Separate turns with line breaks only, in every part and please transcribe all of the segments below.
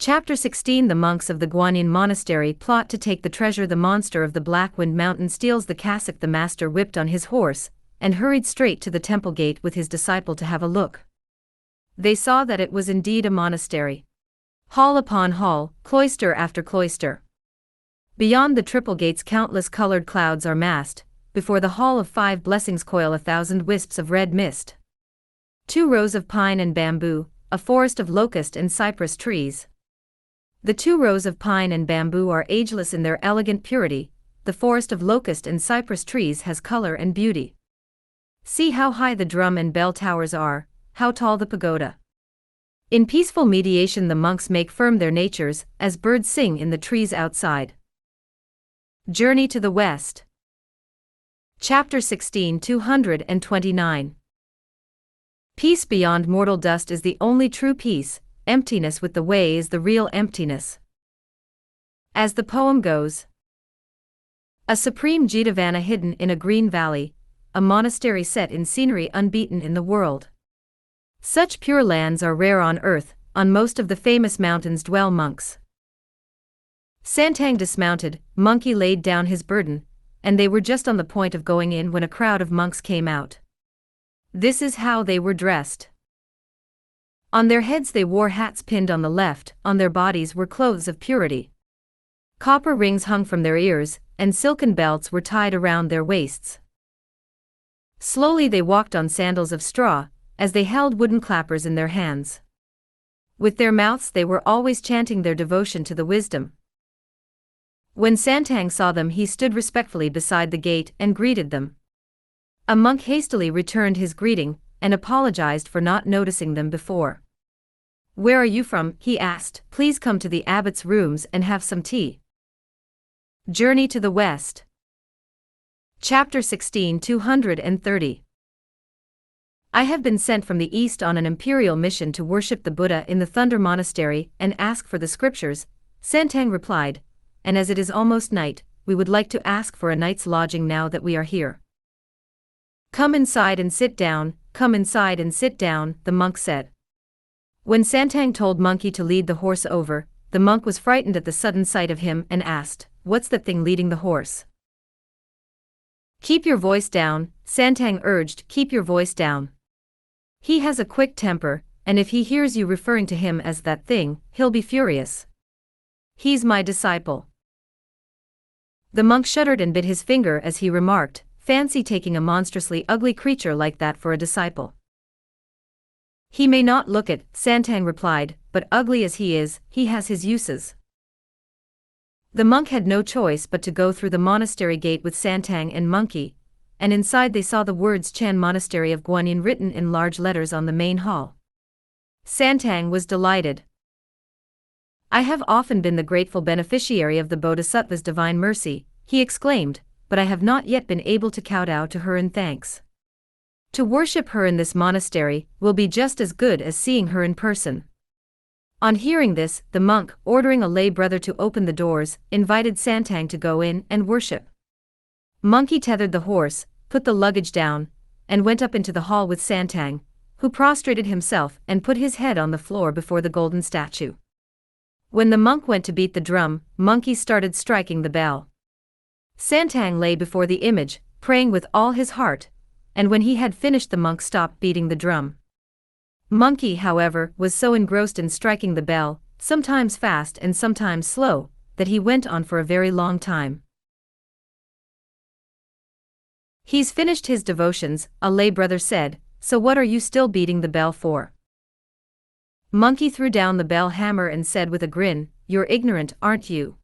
Chapter 16 The monks of the Guanyin Monastery plot to take the treasure. The monster of the Black Wind Mountain steals the cassock. The master whipped on his horse, and hurried straight to the temple gate with his disciple to have a look. They saw that it was indeed a monastery. Hall upon hall, cloister after cloister. Beyond the triple gates countless colored clouds are massed, before the hall of 5 blessings coil 1,000 wisps of red mist. 2 rows of pine and bamboo, a forest of locust and cypress trees. The 2 rows of pine and bamboo are ageless in their elegant purity, the forest of locust and cypress trees has color and beauty. See how high the drum and bell towers are, how tall the pagoda. In peaceful mediation the monks make firm their natures, as birds sing in the trees outside. Journey to the West. Chapter 16 229. Peace beyond mortal dust is the only true peace, emptiness with the way is the real emptiness. As the poem goes, a supreme Jitavana hidden in a green valley, a monastery set in scenery unbeaten in the world. Such pure lands are rare on earth, on most of the famous mountains dwell monks. Santang dismounted, Monkey laid down his burden, and they were just on the point of going in when a crowd of monks came out. This is how they were dressed. On their heads they wore hats pinned on the left, on their bodies were clothes of purity. Copper rings hung from their ears, and silken belts were tied around their waists. Slowly they walked on sandals of straw, as they held wooden clappers in their hands. With their mouths they were always chanting their devotion to the wisdom. When Santang saw them he stood respectfully beside the gate and greeted them. A monk hastily returned his greeting, and apologized for not noticing them before. "Where are you from?" he asked. "Please come to the abbot's rooms and have some tea." Journey to the West. Chapter 16 230. I have been sent from the East on an imperial mission to worship the Buddha in the Thunder Monastery and ask for the scriptures, Santang replied, "and as it is almost night, we would like to ask for a night's lodging now that we are here." "Come inside and sit down, come inside and sit down," the monk said. When Santang told Monkey to lead the horse over, the monk was frightened at the sudden sight of him and asked, "What's that thing leading the horse?" "Keep your voice down," Santang urged, "keep your voice down. He has a quick temper, and if he hears you referring to him as that thing, he'll be furious. He's my disciple." The monk shuddered and bit his finger as he remarked, "Fancy taking a monstrously ugly creature like that for a disciple." "He may not look it," Santang replied, "but ugly as he is, he has his uses." The monk had no choice but to go through the monastery gate with Santang and Monkey, and inside they saw the words Chan Monastery of Guanyin written in large letters on the main hall. Santang was delighted. "I have often been the grateful beneficiary of the Bodhisattva's divine mercy," he exclaimed, "but I have not yet been able to kowtow to her in thanks. To worship her in this monastery will be just as good as seeing her in person." On hearing this, the monk, ordering a lay brother to open the doors, invited Santang to go in and worship. Monkey tethered the horse, put the luggage down, and went up into the hall with Santang, who prostrated himself and put his head on the floor before the golden statue. When the monk went to beat the drum, Monkey started striking the bell. Santang lay before the image, praying with all his heart, and when he had finished the monk stopped beating the drum. Monkey, however, was so engrossed in striking the bell, sometimes fast and sometimes slow, that he went on for a very long time. "He's finished his devotions," a lay brother said, "so what are you still beating the bell for?" Monkey threw down the bell hammer and said with a grin, "You're ignorant, aren't you?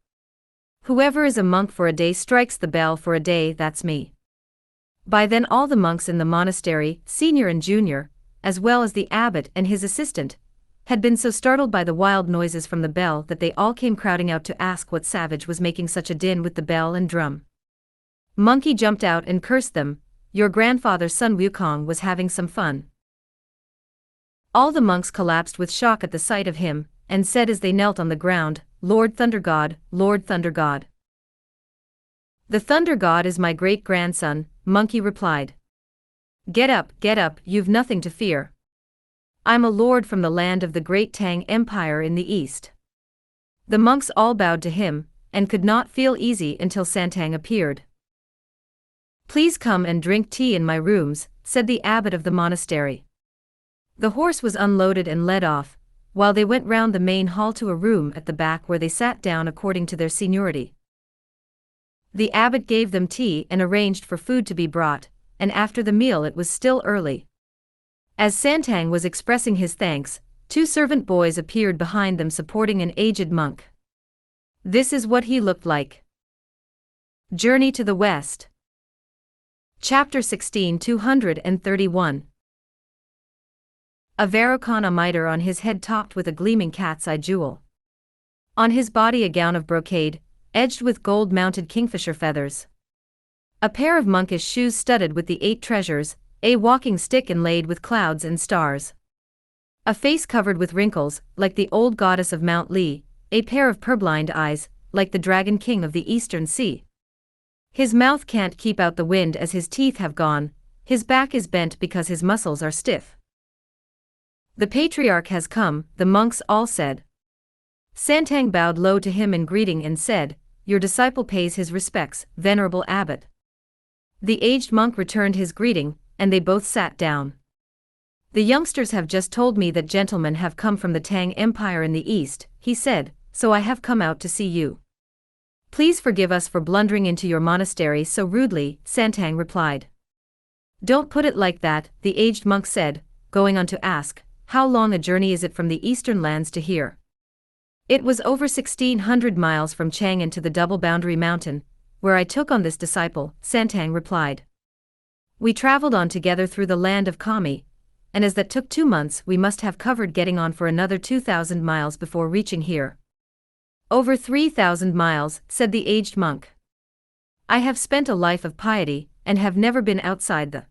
Whoever is a monk for a day strikes the bell for a day, that's me." By then all the monks in the monastery, senior and junior, as well as the abbot and his assistant, had been so startled by the wild noises from the bell that they all came crowding out to ask what savage was making such a din with the bell and drum. Monkey jumped out and cursed them, "Your grandfather's son Wukong was having some fun." All the monks collapsed with shock at the sight of him, and said as they knelt on the ground, "Lord Thunder God, Lord Thunder God." "The Thunder God is my great-grandson," Monkey replied. Get up, you've nothing to fear. I'm a lord from the land of the great Tang Empire in the east." The monks all bowed to him, and could not feel easy until Santang appeared. "Please come and drink tea in my rooms," said the abbot of the monastery. The horse was unloaded and led off, while they went round the main hall to a room at the back where they sat down according to their seniority. The abbot gave them tea and arranged for food to be brought, and after the meal it was still early. As Santang was expressing his thanks, 2 servant boys appeared behind them supporting an aged monk. This is what he looked like. Journey to the West. Chapter 16 231. A Vairocana mitre on his head topped with a gleaming cat's eye jewel. On his body a gown of brocade, edged with gold-mounted kingfisher feathers. A pair of monkish shoes studded with the 8 treasures, a walking stick inlaid with clouds and stars. A face covered with wrinkles, like the old goddess of Mount Lee, a pair of purblind eyes, like the dragon king of the Eastern Sea. His mouth can't keep out the wind as his teeth have gone, his back is bent because his muscles are stiff. "The patriarch has come," the monks all said. Santang bowed low to him in greeting and said, "Your disciple pays his respects, venerable abbot." The aged monk returned his greeting, and they both sat down. "The youngsters have just told me that gentlemen have come from the Tang Empire in the east," he said, "so I have come out to see you." "Please forgive us for blundering into your monastery so rudely," Santang replied. "Don't put it like that," the aged monk said, going on to ask, "How long a journey is it from the eastern lands to here?" "It was over 1,600 miles from Chang'an to the Double Boundary Mountain, where I took on this disciple," Santang replied. "We traveled on together through the land of Kami, and as that took 2 months we must have covered getting on for another 2,000 miles before reaching here." "Over 3,000 miles," said the aged monk. "I have spent a life of piety, and have never been outside the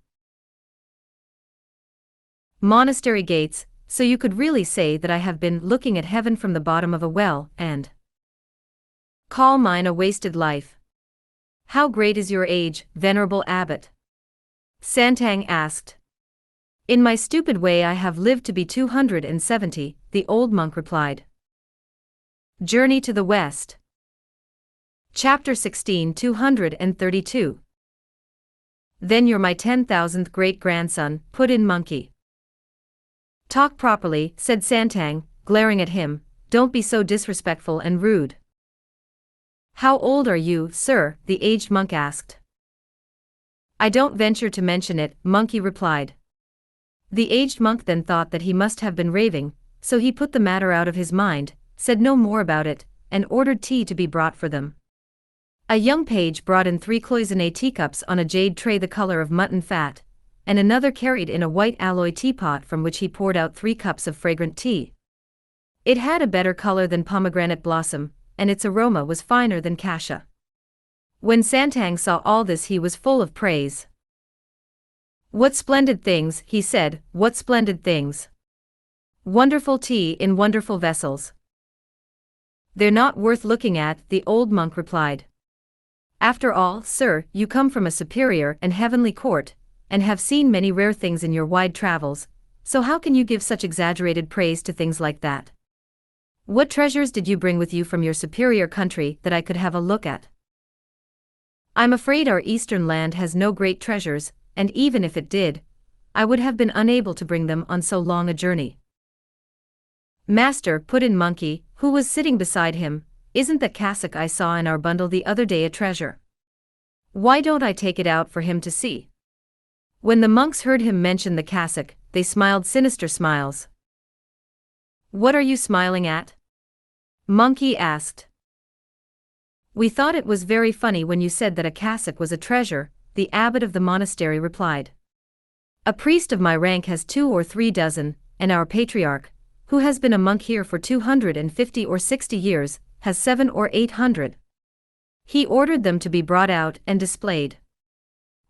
monastery gates, so you could really say that I have been looking at heaven from the bottom of a well, and call mine a wasted life." "How great is your age, venerable abbot?" Santang asked. "In my stupid way I have lived to be 270, the old monk replied. Journey to the West. Chapter 16 232. "Then you're my 10,000th great-grandson," put in Monkey. "Talk properly," said Santang, glaring at him, "don't be so disrespectful and rude." "How old are you, sir?" the aged monk asked. "I don't venture to mention it," Monkey replied. The aged monk then thought that he must have been raving, so he put the matter out of his mind, said no more about it, and ordered tea to be brought for them. A young page brought in 3 cloisonné teacups on a jade tray the color of mutton fat, and another carried in a white alloy teapot from which he poured out 3 cups of fragrant tea. It had a better color than pomegranate blossom, and its aroma was finer than cassia. When Santang saw all this he was full of praise. "What splendid things," he said, "what splendid things. Wonderful tea in wonderful vessels." "They're not worth looking at," the old monk replied. "After all, sir, you come from a superior and heavenly court, and have seen many rare things in your wide travels, so how can you give such exaggerated praise to things like that? What treasures did you bring with you from your superior country that I could have a look at?" "I'm afraid our eastern land has no great treasures, and even if it did, I would have been unable to bring them on so long a journey." "Master," put in Monkey, who was sitting beside him, "isn't that cassock I saw in our bundle the other day a treasure? Why don't I take it out for him to see?" When the monks heard him mention the cassock, they smiled sinister smiles. "What are you smiling at?" Monkey asked. "We thought it was very funny when you said that a cassock was a treasure," the abbot of the monastery replied. "A priest of my rank has 2 or 3 dozen, and our patriarch, who has been a monk here for 250 or 60 years, has 700 or 800. He ordered them to be brought out and displayed."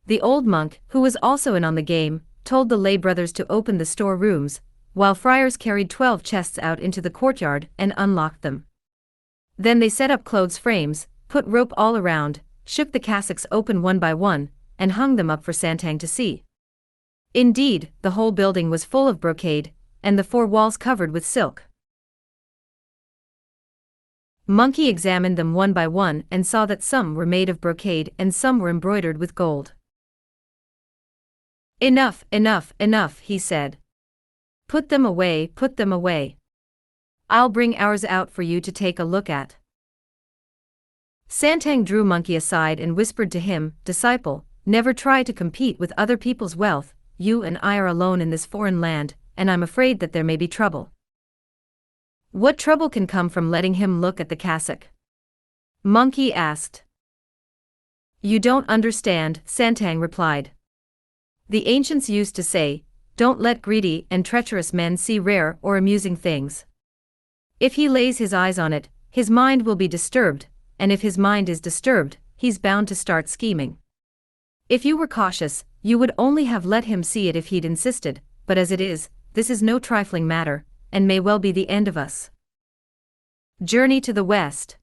The old monk, who was also in on the game, told the lay brothers to open the store rooms, while friars carried 12 chests out into the courtyard and unlocked them. Then they set up clothes frames, put rope all around, shook the cassocks open one by one, and hung them up for Santang to see. Indeed, the whole building was full of brocade, and the 4 walls covered with silk. Monkey examined them one by one and saw that some were made of brocade and some were embroidered with gold. "Enough, enough, enough," he said. "Put them away, put them away. I'll bring ours out for you to take a look at." Santang drew Monkey aside and whispered to him, "Disciple, never try to compete with other people's wealth. You and I are alone in this foreign land, and I'm afraid that there may be trouble." "What trouble can come from letting him look at the cassock?" Monkey asked. "You don't understand," Santang replied. "The ancients used to say, 'Don't let greedy and treacherous men see rare or amusing things. If he lays his eyes on it, his mind will be disturbed, and if his mind is disturbed, he's bound to start scheming. If you were cautious, you would only have let him see it if he'd insisted, but as it is, this is no trifling matter, and may well be the end of us." Journey to the West.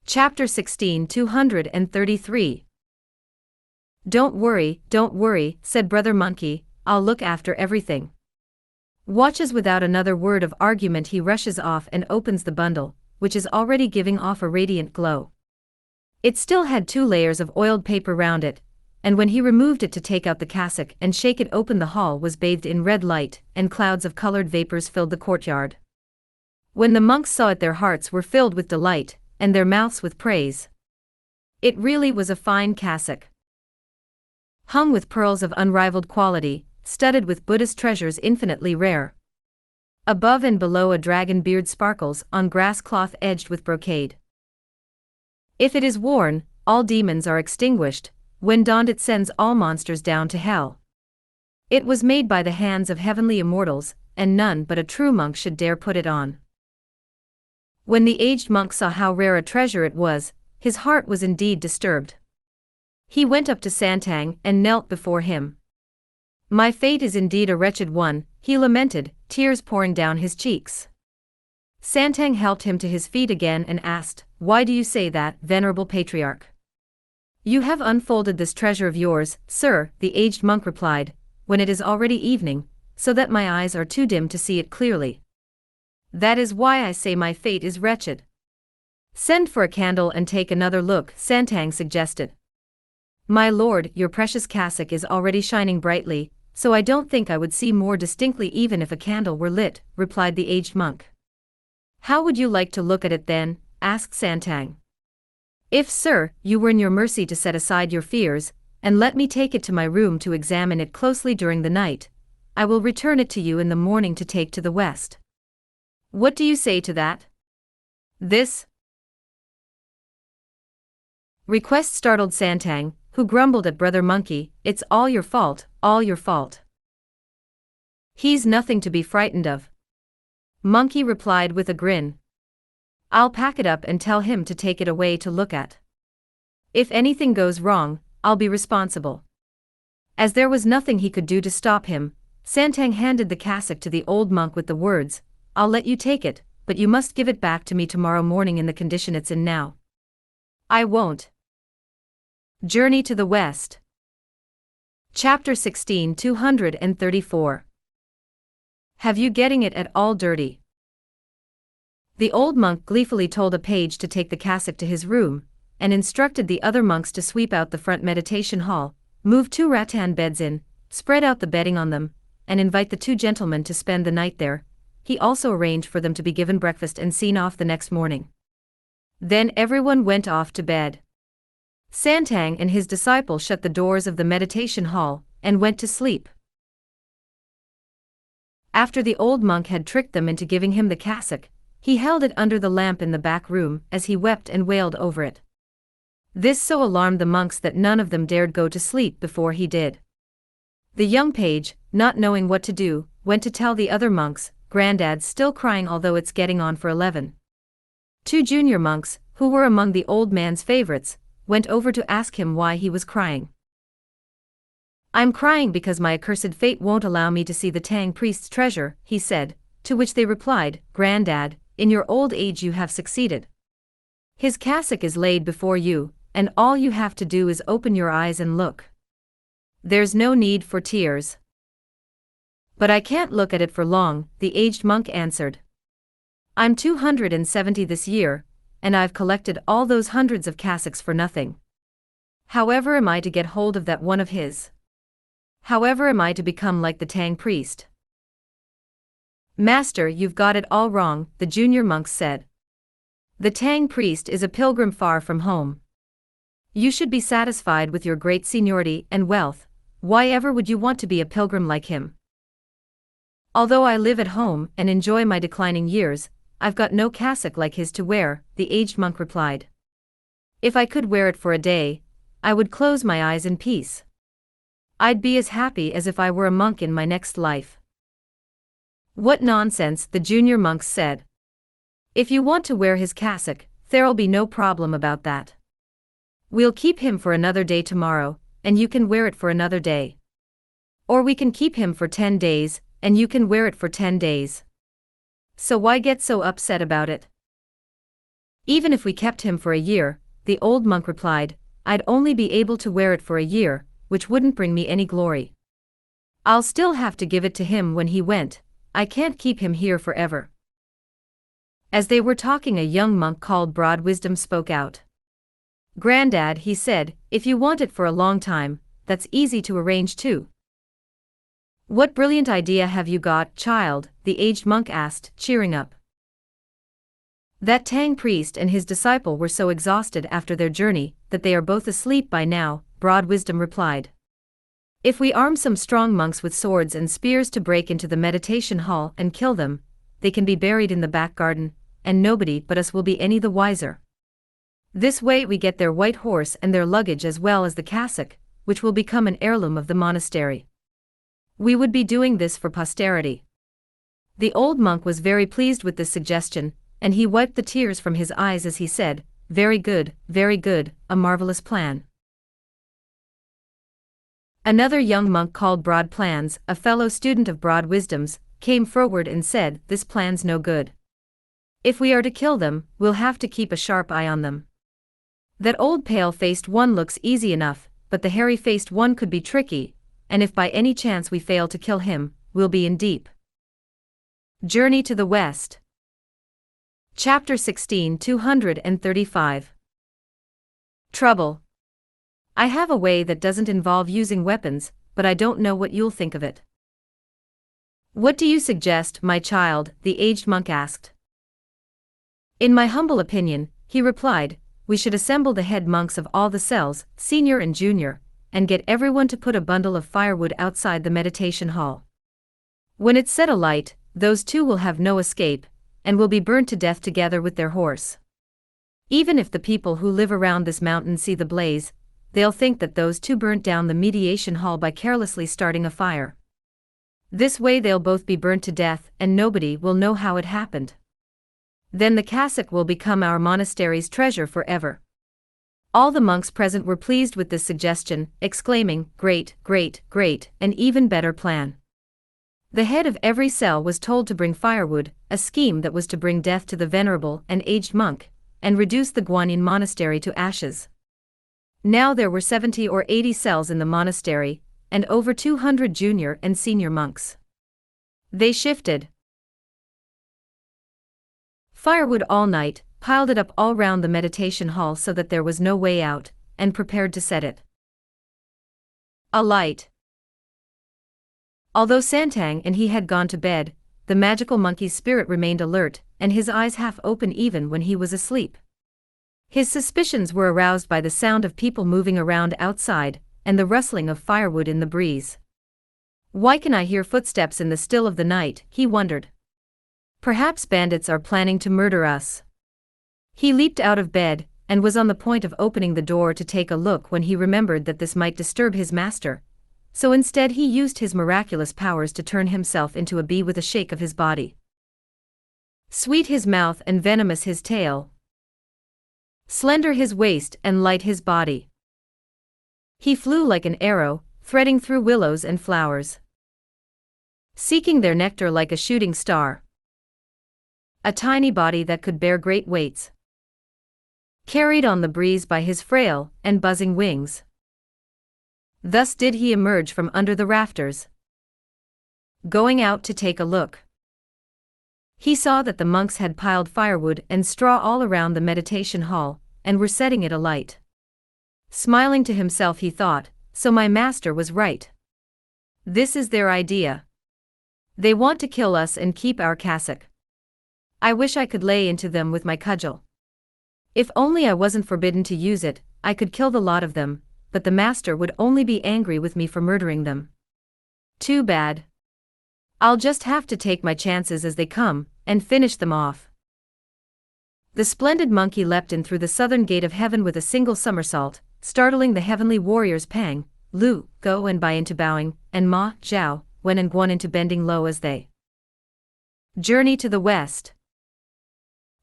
Chapter 16, 233. Don't worry, said Brother Monkey, "I'll look after everything." Watches without another word of argument, he rushes off and opens the bundle, which is already giving off a radiant glow. It still had 2 layers of oiled paper round it, and when he removed it to take out the cassock and shake it open, the hall was bathed in red light, and clouds of colored vapors filled the courtyard. When the monks saw it, their hearts were filled with delight, and their mouths with praise. It really was a fine cassock, hung with pearls of unrivaled quality, studded with Buddhist treasures infinitely rare. Above and below a dragon beard sparkles on grass cloth edged with brocade. If it is worn, all demons are extinguished, when donned it sends all monsters down to hell. It was made by the hands of heavenly immortals, and none but a true monk should dare put it on. When the aged monk saw how rare a treasure it was, his heart was indeed disturbed. He went up to Santang and knelt before him. "My fate is indeed a wretched one," he lamented, tears pouring down his cheeks. Santang helped him to his feet again and asked, "Why do you say that, venerable patriarch?" "You have unfolded this treasure of yours, sir," the aged monk replied, "when it is already evening, so that my eyes are too dim to see it clearly. That is why I say my fate is wretched." "Send for a candle and take another look," Santang suggested. "My lord, your precious cassock is already shining brightly, so I don't think I would see more distinctly even if a candle were lit," replied the aged monk. "How would you like to look at it then?" asked Santang. "If, sir, you were in your mercy to set aside your fears, and let me take it to my room to examine it closely during the night, I will return it to you in the morning to take to the West. What do you say to that?" This request startled Santang, who grumbled at Brother Monkey, "It's all your fault, all your fault. He's nothing to be frightened of." Monkey replied with a grin. "I'll pack it up and tell him to take it away to look at. If anything goes wrong, I'll be responsible." As there was nothing he could do to stop him, Santang handed the cassock to the old monk with the words, "I'll let you take it, but you must give it back to me tomorrow morning in the condition it's in now." "I won't." Journey to the West. Chapter 16, 234. Have you getting it at all dirty? The old monk gleefully told a page to take the cassock to his room, and instructed the other monks to sweep out the front meditation hall, move 2 rattan beds in, spread out the bedding on them, and invite the 2 gentlemen to spend the night there. He also arranged for them to be given breakfast and seen off the next morning. Then everyone went off to bed. Santang and his disciple shut the doors of the meditation hall, and went to sleep. After the old monk had tricked them into giving him the cassock, he held it under the lamp in the back room as he wept and wailed over it. This so alarmed the monks that none of them dared go to sleep before he did. The young page, not knowing what to do, went to tell the other monks, "Grandad's still crying although it's getting on for 11. 2 junior monks, who were among the old man's favorites, went over to ask him why he was crying. "I'm crying because my accursed fate won't allow me to see the Tang priest's treasure," he said, to which they replied, "Grandad, in your old age you have succeeded. His cassock is laid before you, and all you have to do is open your eyes and look. There's no need for tears." "But I can't look at it for long," the aged monk answered. I'm 270 this year, and I've collected all those hundreds of cassocks for nothing. However am I to get hold of that one of his? However am I to become like the Tang priest? Master, you've got it all wrong, the junior monks said. The Tang priest is a pilgrim far from home. You should be satisfied with your great seniority and wealth. Why ever would you want to be a pilgrim like him? Although I live at home and enjoy my declining years, I've got no cassock like his to wear, the aged monk replied. If I could wear it for a day, I would close my eyes in peace. I'd be as happy as if I were a monk in my next life. What nonsense, the junior monks said. If you want to wear his cassock, there'll be no problem about that. We'll keep him for another day tomorrow, and you can wear it for another day. Or we can keep him for 10 days, and you can wear it for 10 days. So why get so upset about it? Even if we kept him for a year, the old monk replied, I'd only be able to wear it for a year, which wouldn't bring me any glory. I'll still have to give it to him when he went. I can't keep him here forever. As they were talking, a young monk called Broad Wisdom spoke out. Grandad, he said, if you want it for a long time, that's easy to arrange too. What brilliant idea have you got, child? The aged monk asked, cheering up. That Tang priest and his disciple were so exhausted after their journey that they are both asleep by now, Broad Wisdom replied. If we arm some strong monks with swords and spears to break into the meditation hall and kill them, they can be buried in the back garden, and nobody but us will be any the wiser. This way we get their white horse and their luggage as well as the cassock, which will become an heirloom of the monastery. We would be doing this for posterity. The old monk was very pleased with this suggestion, and he wiped the tears from his eyes as he said, very good, a marvelous plan. Another young monk called Broad Plans, a fellow student of Broad Wisdom's, came forward and said, this plan's no good. If we are to kill them, we'll have to keep a sharp eye on them. That old pale-faced one looks easy enough, but the hairy-faced one could be tricky, and if by any chance we fail to kill him, we'll be in deep. Journey to the West. Chapter 16, 235. Trouble. I have a way that doesn't involve using weapons, but I don't know what you'll think of it. What do you suggest, my child? The aged monk asked. In my humble opinion, he replied, we should assemble the head monks of all the cells, senior and junior, and get everyone to put a bundle of firewood outside the meditation hall. When it's set alight, those two will have no escape, and will be burnt to death together with their horse. Even if the people who live around this mountain see the blaze, they'll think that those two burnt down the meditation hall by carelessly starting a fire. This way they'll both be burnt to death and nobody will know how it happened. Then the cassock will become our monastery's treasure forever. All the monks present were pleased with this suggestion, exclaiming, great, an even better plan. The head of every cell was told to bring firewood, a scheme that was to bring death to the venerable and aged monk, and reduce the Guanyin monastery to ashes. Now there were 70 or 80 cells in the monastery, and over 200 junior and senior monks. They shifted firewood all night, piled it up all round the meditation hall so that there was no way out, and prepared to set it alight. Although Santang and he had gone to bed, the magical monkey's spirit remained alert, and his eyes half open even when he was asleep. His suspicions were aroused by the sound of people moving around outside, and the rustling of firewood in the breeze. Why can I hear footsteps in the still of the night? He wondered. Perhaps bandits are planning to murder us. He leaped out of bed, and was on the point of opening the door to take a look when he remembered that this might disturb his master, so instead he used his miraculous powers to turn himself into a bee with a shake of his body. Sweet his mouth and venomous his tail, slender his waist and light his body. He flew like an arrow, threading through willows and flowers, seeking their nectar like a shooting star. A tiny body that could bear great weights, carried on the breeze by his frail and buzzing wings. Thus did he emerge from under the rafters, going out to take a look. He saw that the monks had piled firewood and straw all around the meditation hall, and were setting it alight. Smiling to himself, he thought, so my master was right. This is their idea. They want to kill us and keep our cassock. I wish I could lay into them with my cudgel. If only I wasn't forbidden to use it, I could kill the lot of them, but the master would only be angry with me for murdering them. Too bad. I'll just have to take my chances as they come, and finish them off. The splendid monkey leapt in through the southern gate of heaven with a single somersault, startling the heavenly warriors Pang, Lu, Go and Bai into bowing, and Ma, Zhao, Wen and Guan into bending low as they journey to the west.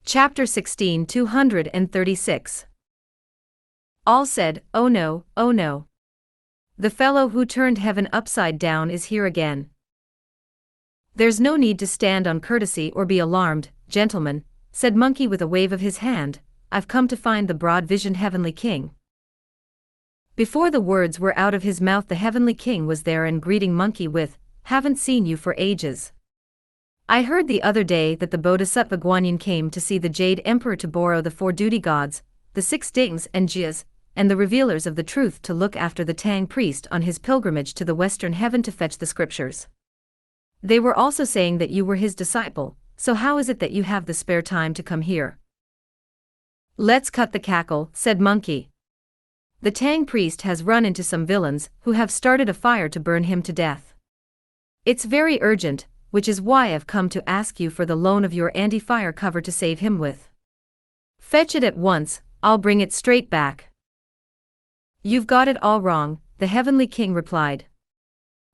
Chapter 16 236. All said, "Oh no, oh no. The fellow who turned heaven upside down is here again." "There's no need to stand on courtesy or be alarmed, gentlemen," said Monkey with a wave of his hand. "I've come to find the broad-visioned Heavenly King." Before the words were out of his mouth, the Heavenly King was there and greeting Monkey with, "Haven't seen you for ages. I heard the other day that the Bodhisattva Guanyin came to see the Jade Emperor to borrow the 4 duty gods, the 6 Dings and Jias, and the revealers of the truth to look after the Tang priest on his pilgrimage to the western heaven to fetch the scriptures. They were also saying that you were his disciple, so how is it that you have the spare time to come here?" "Let's cut the cackle," said Monkey. "The Tang priest has run into some villains who have started a fire to burn him to death. It's very urgent, which is why I've come to ask you for the loan of your anti-fire cover to save him with. Fetch it at once, I'll bring it straight back." "You've got it all wrong," the Heavenly King replied.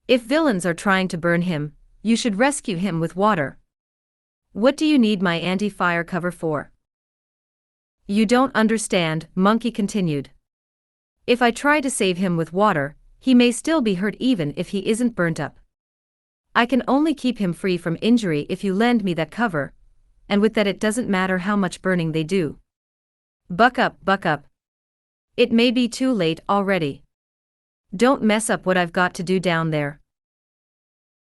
"If villains are trying to burn him, you should rescue him with water. What do you need my anti-fire cover for?" "You don't understand," Monkey continued. "If I try to save him with water, he may still be hurt even if he isn't burnt up. I can only keep him free from injury if you lend me that cover, and with that it doesn't matter how much burning they do. Buck up, buck up. It may be too late already. Don't mess up what I've got to do down there."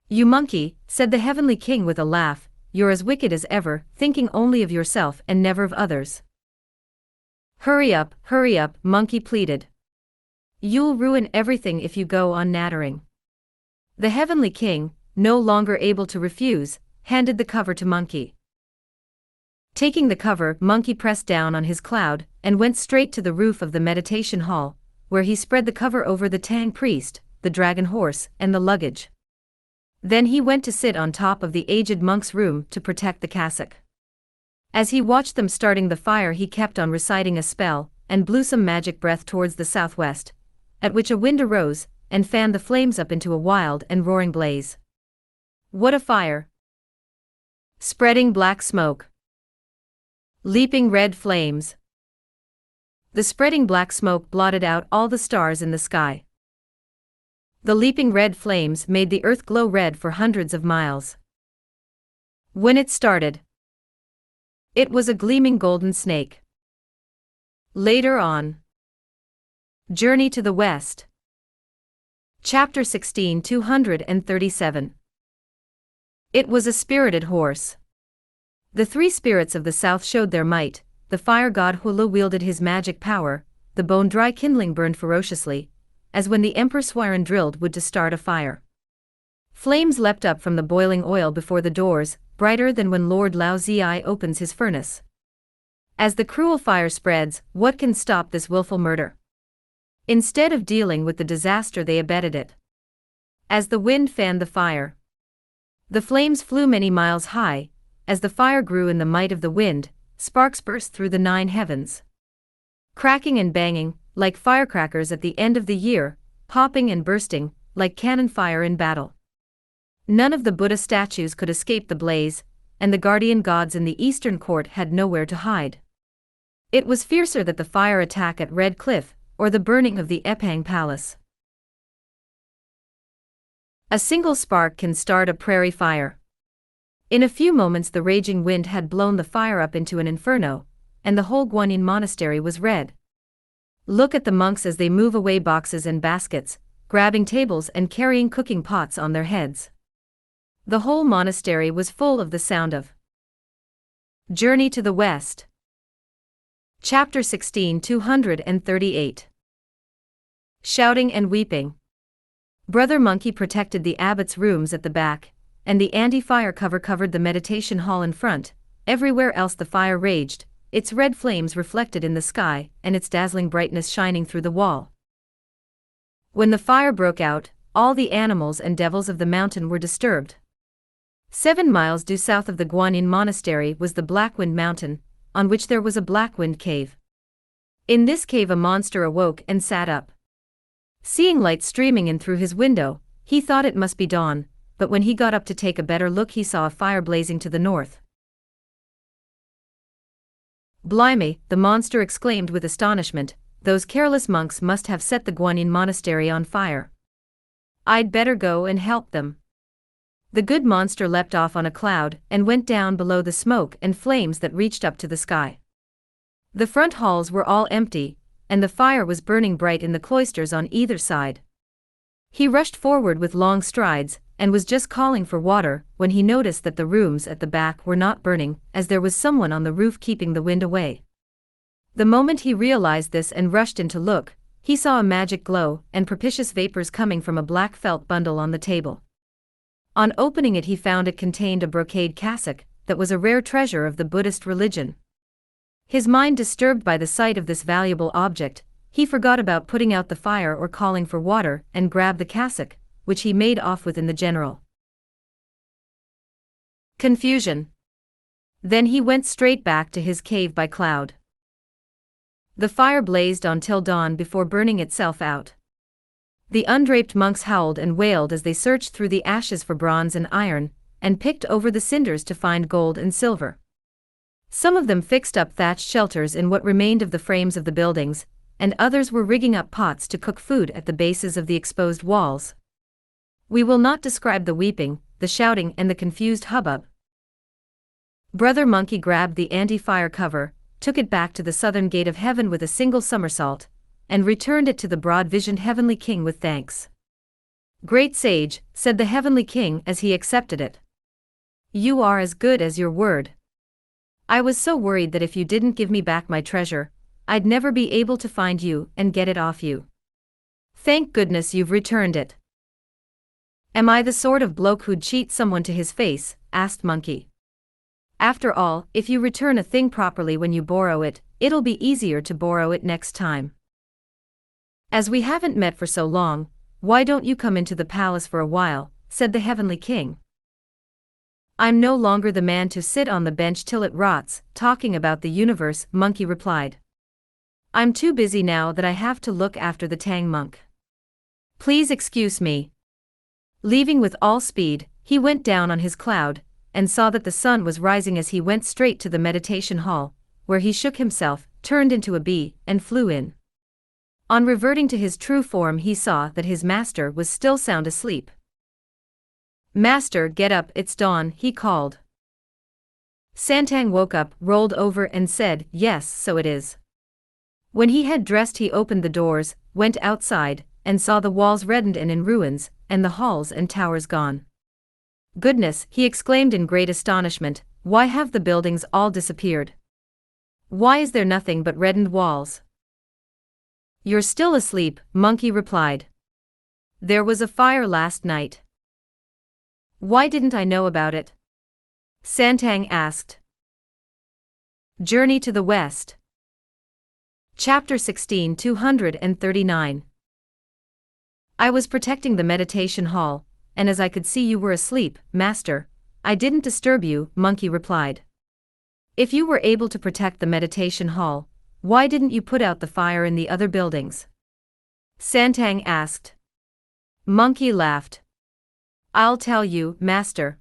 "You monkey," said the Heavenly King with a laugh, "you're as wicked as ever, thinking only of yourself and never of others." hurry up, Monkey pleaded. "You'll ruin everything if you go on nattering." The Heavenly King, no longer able to refuse, handed the cover to Monkey. Taking the cover, Monkey pressed down on his cloud, and went straight to the roof of the meditation hall, where he spread the cover over the Tang priest, the dragon horse, and the luggage. Then he went to sit on top of the aged monk's room to protect the cassock. As he watched them starting the fire, he kept on reciting a spell, and blew some magic breath towards the southwest, at which a wind arose, and fanned the flames up into a wild and roaring blaze. What a fire! Spreading black smoke. Leaping red flames. The spreading black smoke blotted out all the stars in the sky. The leaping red flames made the earth glow red for hundreds of miles. When it started, it was a gleaming golden snake. Later on. Journey to the West. Chapter 16 237. It was a spirited horse. The 3 spirits of the south showed their might. The fire god Hula wielded his magic power, the bone-dry kindling burned ferociously, as when the Emperor Swiren drilled wood to start a fire. Flames leapt up from the boiling oil before the doors, brighter than when Lord Lao Zi opens his furnace. As the cruel fire spreads, what can stop this willful murder? Instead of dealing with the disaster, they abetted it. As the wind fanned the fire, the flames flew many miles high. As the fire grew in the might of the wind, sparks burst through the 9 heavens. Cracking and banging, like firecrackers at the end of the year, popping and bursting, like cannon fire in battle. None of the Buddha statues could escape the blaze, and the guardian gods in the eastern court had nowhere to hide. It was fiercer than the fire attack at Red Cliff, or the burning of the Epang Palace. A single spark can start a prairie fire. In a few moments the raging wind had blown the fire up into an inferno, and the whole Guanyin monastery was red. Look at the monks as they move away boxes and baskets, grabbing tables and carrying cooking pots on their heads. The whole monastery was full of the sound of Journey to the West. Chapter 16 238. Shouting and weeping. Brother Monkey protected the abbot's rooms at the back, and the anti-fire cover covered the meditation hall in front. Everywhere else the fire raged, its red flames reflected in the sky and its dazzling brightness shining through the wall. When the fire broke out, all the animals and devils of the mountain were disturbed. 7 miles due south of the Guanyin Monastery was the Blackwind Mountain, on which there was a Blackwind cave. In this cave a monster awoke and sat up. Seeing light streaming in through his window, he thought it must be dawn, but when he got up to take a better look he saw a fire blazing to the north. "Blimey," the monster exclaimed with astonishment, "those careless monks must have set the Guanyin Monastery on fire. I'd better go and help them." The good monster leapt off on a cloud and went down below the smoke and flames that reached up to the sky. The front halls were all empty, and the fire was burning bright in the cloisters on either side. He rushed forward with long strides, and was just calling for water when he noticed that the rooms at the back were not burning, as there was someone on the roof keeping the wind away. The moment he realized this and rushed in to look, he saw a magic glow and propitious vapors coming from a black felt bundle on the table. On opening it he found it contained a brocade cassock that was a rare treasure of the Buddhist religion. His mind disturbed by the sight of this valuable object, he forgot about putting out the fire or calling for water and grabbed the cassock, which he made off with in the general confusion. Then he went straight back to his cave by cloud. The fire blazed on till dawn before burning itself out. The undraped monks howled and wailed as they searched through the ashes for bronze and iron, and picked over the cinders to find gold and silver. Some of them fixed up thatched shelters in what remained of the frames of the buildings, and others were rigging up pots to cook food at the bases of the exposed walls. We will not describe the weeping, the shouting and the confused hubbub. Brother Monkey grabbed the anti-fire cover, took it back to the southern gate of heaven with a single somersault, and returned it to the broad-visioned heavenly king with thanks. "Great sage," said the heavenly king as he accepted it. "You are as good as your word. I was so worried that if you didn't give me back my treasure, I'd never be able to find you and get it off you. Thank goodness you've returned it." "Am I the sort of bloke who'd cheat someone to his face?" asked Monkey. "After all, if you return a thing properly when you borrow it, it'll be easier to borrow it next time. As we haven't met for so long, why don't you come into the palace for a while?" said the heavenly king. "I'm no longer the man to sit on the bench till it rots, talking about the universe," Monkey replied. "I'm too busy now that I have to look after the Tang monk. Please excuse me." Leaving with all speed, he went down on his cloud, and saw that the sun was rising as he went straight to the meditation hall, where he shook himself, turned into a bee, and flew in. On reverting to his true form he saw that his master was still sound asleep. "Master, get up, it's dawn," he called. Santang woke up, rolled over and said, "Yes, so it is." When he had dressed he opened the doors, went outside, and saw the walls reddened and in ruins, and the halls and towers gone. "Goodness," he exclaimed in great astonishment, "why have the buildings all disappeared? Why is there nothing but reddened walls?" "You're still asleep," Monkey replied. "There was a fire last night." "Why didn't I know about it?" Santang asked. Journey to the West. Chapter 16 239. "I was protecting the meditation hall, and as I could see you were asleep, master, I didn't disturb you," Monkey replied. "If you were able to protect the meditation hall, why didn't you put out the fire in the other buildings?" Santang asked. Monkey laughed. "I'll tell you, master.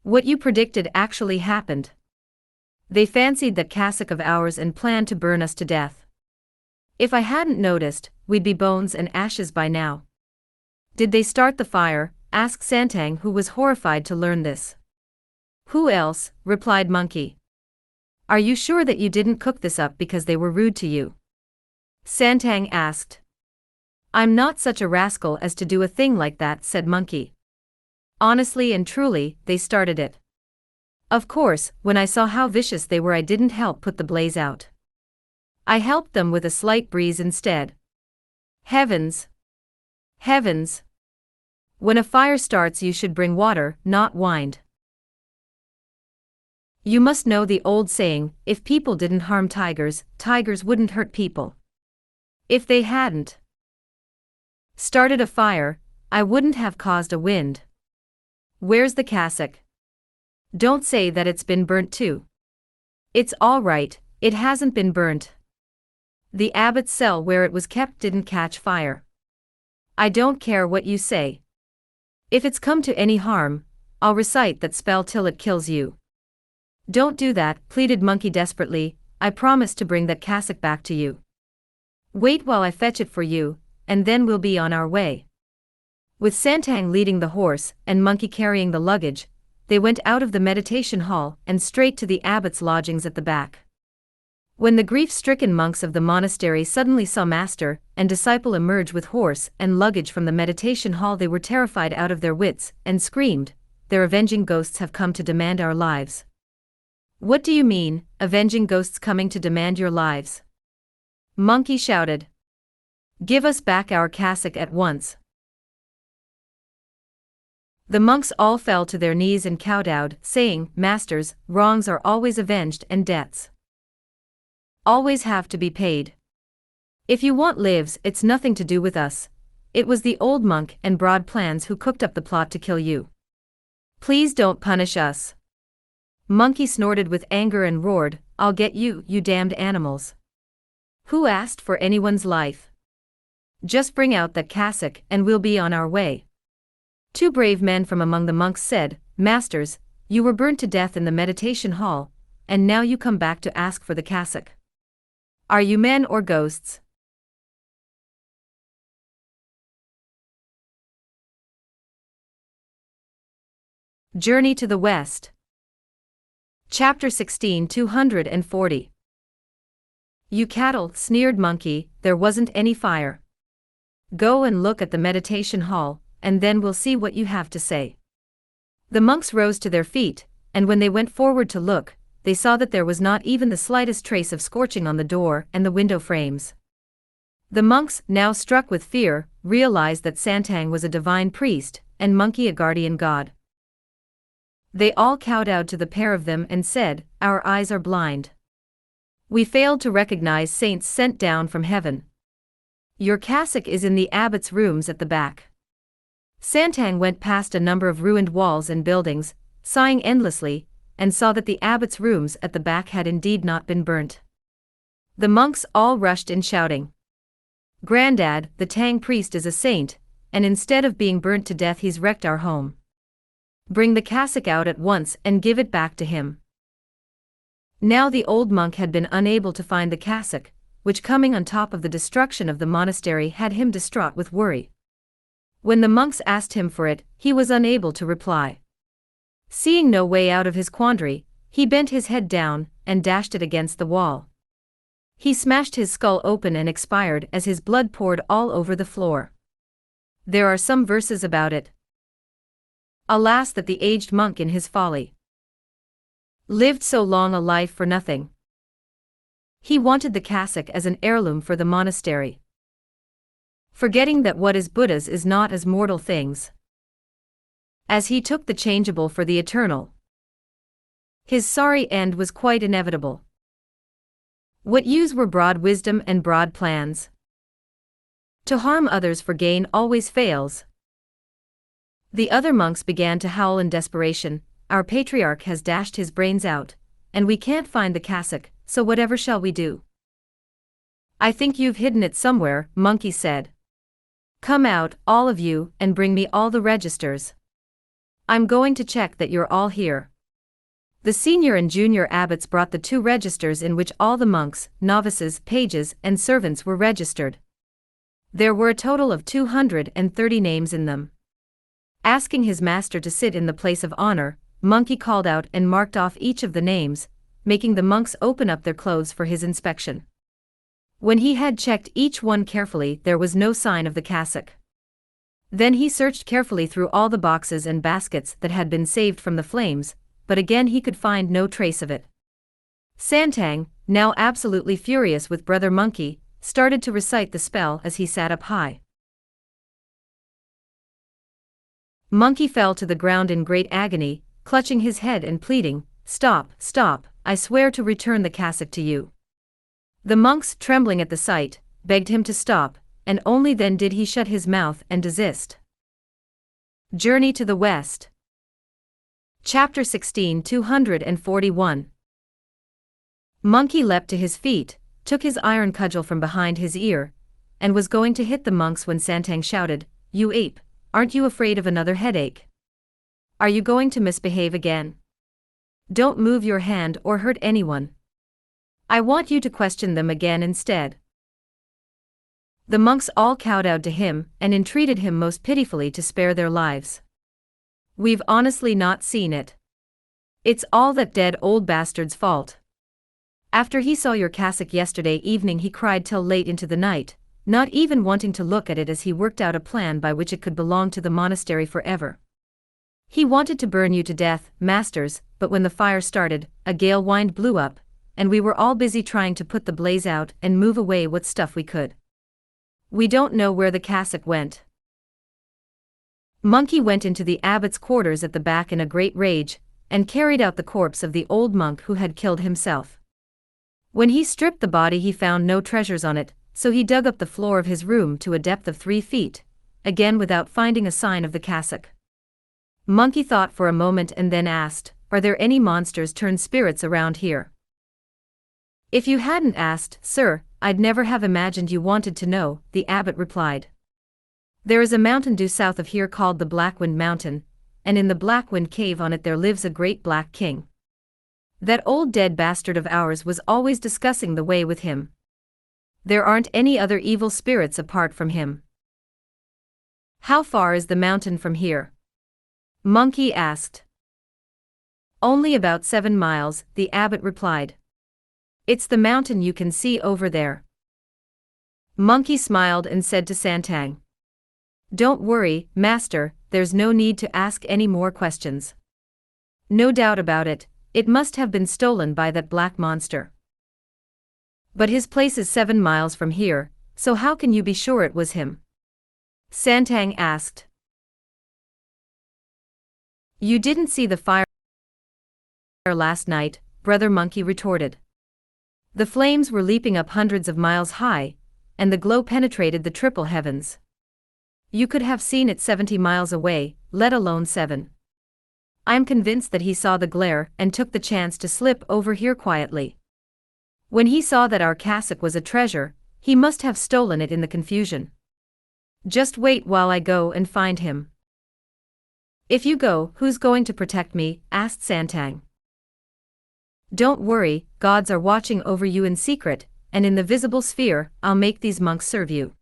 What you predicted actually happened. They fancied that cassock of ours and planned to burn us to death. If I hadn't noticed, we'd be bones and ashes by now." "Did they start the fire?" asked Santang, who was horrified to learn this. "Who else?" replied Monkey. "Are you sure that you didn't cook this up because they were rude to you?" Santang asked. "I'm not such a rascal as to do a thing like that," said Monkey. "Honestly and truly, they started it. Of course, when I saw how vicious they were, I didn't help put the blaze out. I helped them with a slight breeze instead. Heavens! Heavens! When a fire starts, you should bring water, not wind. You must know the old saying, if people didn't harm tigers, tigers wouldn't hurt people. If they hadn't started a fire, I wouldn't have caused a wind. Where's the cassock? Don't say that it's been burnt too. It's all right, it hasn't been burnt. The abbot's cell where it was kept didn't catch fire. I don't care what you say. If it's come to any harm, I'll recite that spell till it kills you. Don't do that, pleaded Monkey desperately. I promise to bring that cassock back to you. Wait while I fetch it for you, and then we'll be on our way. With Santang leading the horse and Monkey carrying the luggage, they went out of the meditation hall and straight to the abbot's lodgings at the back. When the grief-stricken monks of the monastery suddenly saw master and disciple emerge with horse and luggage from the meditation hall, they were terrified out of their wits and screamed, "Their avenging ghosts have come to demand our lives." What do you mean, avenging ghosts coming to demand your lives? Monkey shouted. Give us back our cassock at once. The monks all fell to their knees and kowtowed, saying, Masters, wrongs are always avenged and debts always have to be paid. If you want lives, it's nothing to do with us. It was the old monk and Broad Plans who cooked up the plot to kill you. Please don't punish us. Monkey snorted with anger and roared, I'll get you, you damned animals. Who asked for anyone's life? Just bring out that cassock and we'll be on our way. Two brave men from among the monks said, Masters, you were burnt to death in the meditation hall, and now you come back to ask for the cassock. Are you men or ghosts? Journey to the West. Chapter 16 240. You cattle, sneered Monkey, there wasn't any fire. Go and look at the meditation hall, and then we'll see what you have to say. The monks rose to their feet, and when they went forward to look, they saw that there was not even the slightest trace of scorching on the door and the window frames. The monks, now struck with fear, realized that Santang was a divine priest, and Monkey a guardian god. They all kowtowed to the pair of them and said, Our eyes are blind. We failed to recognize saints sent down from heaven. Your cassock is in the abbot's rooms at the back. Santang went past a number of ruined walls and buildings, sighing endlessly, and saw that the abbot's rooms at the back had indeed not been burnt. The monks all rushed in shouting, Grandad, the Tang priest is a saint, and instead of being burnt to death he's wrecked our home. Bring the cassock out at once and give it back to him. Now the old monk had been unable to find the cassock, which coming on top of the destruction of the monastery had him distraught with worry. When the monks asked him for it, he was unable to reply. Seeing no way out of his quandary, he bent his head down and dashed it against the wall. He smashed his skull open and expired as his blood poured all over the floor. There are some verses about it. Alas that the aged monk in his folly lived so long a life for nothing. He wanted the cassock as an heirloom for the monastery, forgetting that what is Buddha's is not as mortal things, as he took the changeable for the eternal. His sorry end was quite inevitable. What use were broad wisdom and broad plans? To harm others for gain always fails. The other monks began to howl in desperation, Our patriarch has dashed his brains out, and we can't find the cassock, so whatever shall we do? I think you've hidden it somewhere, Monkey said. Come out, all of you, and bring me all the registers. I'm going to check that you're all here. The senior and junior abbots brought the 2 registers in which all the monks, novices, pages, and servants were registered. There were a total of 230 names in them. Asking his master to sit in the place of honor, Monkey called out and marked off each of the names, making the monks open up their clothes for his inspection. When he had checked each one carefully, there was no sign of the cassock. Then he searched carefully through all the boxes and baskets that had been saved from the flames, but again he could find no trace of it. Santang, now absolutely furious with Brother Monkey, started to recite the spell as he sat up high. Monkey fell to the ground in great agony, clutching his head and pleading, "Stop, stop, I swear to return the cassock to you." The monks, trembling at the sight, begged him to stop, and only then did he shut his mouth and desist. Journey to the West. Chapter 16 241. Monkey leapt to his feet, took his iron cudgel from behind his ear, and was going to hit the monks when Santang shouted, "You ape, aren't you afraid of another headache? Are you going to misbehave again? Don't move your hand or hurt anyone. I want you to question them again instead." The monks all kowtowed to him and entreated him most pitifully to spare their lives. "We've honestly not seen it. It's all that dead old bastard's fault. After he saw your cassock yesterday evening he cried till late into the night, not even wanting to look at it as he worked out a plan by which it could belong to the monastery forever. He wanted to burn you to death, masters, but when the fire started, a gale wind blew up, and we were all busy trying to put the blaze out and move away what stuff we could. We don't know where the cassock went." Monkey went into the abbot's quarters at the back in a great rage, and carried out the corpse of the old monk who had killed himself. When he stripped the body he found no treasures on it, so he dug up the floor of his room to a depth of 3 feet, again without finding a sign of the cassock. Monkey thought for a moment and then asked, "Are there any monsters turned spirits around here?" "If you hadn't asked, sir, I'd never have imagined you wanted to know," the abbot replied. "There is a mountain due south of here called the Blackwind Mountain, and in the Blackwind cave on it there lives a great black king. That old dead bastard of ours was always discussing the way with him. There aren't any other evil spirits apart from him." "How far is the mountain from here?" Monkey asked. "Only about 7 miles, the abbot replied. "It's the mountain you can see over there." Monkey smiled and said to Santang, "Don't worry, master, there's no need to ask any more questions. No doubt about it, it must have been stolen by that black monster. But his place is 7 miles from here, so how can you be sure it was him?" Santang asked. "You didn't see the fire last night," Brother Monkey retorted. "The flames were leaping up hundreds of miles high, and the glow penetrated the triple heavens. You could have seen it 70 miles away, let alone 7. I'm convinced that he saw the glare and took the chance to slip over here quietly. When he saw that our cassock was a treasure, he must have stolen it in the confusion. Just wait while I go and find him." "If you go, who's going to protect me?" asked Santang. "Don't worry, gods are watching over you in secret, and in the visible sphere, I'll make these monks serve you."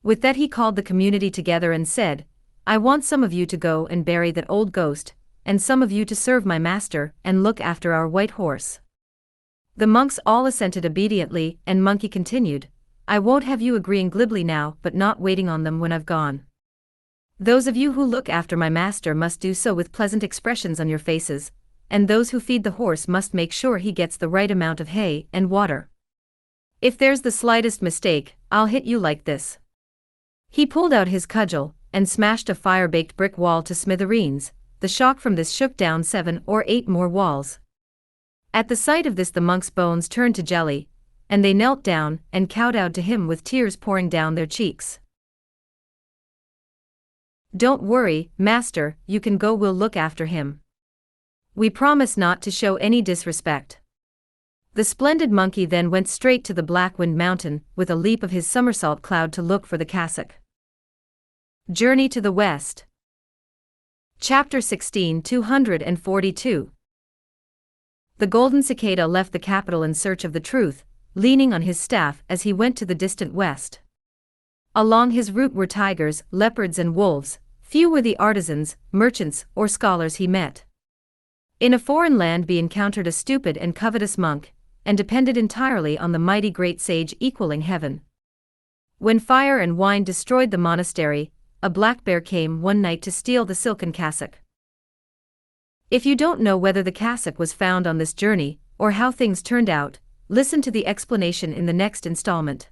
With that he called the community together and said, "I want some of you to go and bury that old ghost, and some of you to serve my master and look after our white horse." The monks all assented obediently, and Monkey continued, "I won't have you agreeing glibly now but not waiting on them when I've gone. Those of you who look after my master must do so with pleasant expressions on your faces, and those who feed the horse must make sure he gets the right amount of hay and water. If there's the slightest mistake, I'll hit you like this." He pulled out his cudgel and smashed a fire-baked brick wall to smithereens. The shock from this shook down 7 or 8 more walls. At the sight of this the monks' bones turned to jelly, and they knelt down and kowtowed to him with tears pouring down their cheeks. "Don't worry, master, you can go, we'll look after him. We promise not to show any disrespect." The splendid monkey then went straight to the Blackwind Mountain with a leap of his somersault cloud to look for the cassock. Journey to the West. Chapter 16 242. The golden cicada left the capital in search of the truth, leaning on his staff as he went to the distant west. Along his route were tigers, leopards and wolves. Few were the artisans, merchants, or scholars he met. In a foreign land he encountered a stupid and covetous monk, and depended entirely on the mighty great sage equaling heaven. When fire and wine destroyed the monastery, a black bear came one night to steal the silken cassock. If you don't know whether the cassock was found on this journey, or how things turned out, listen to the explanation in the next installment.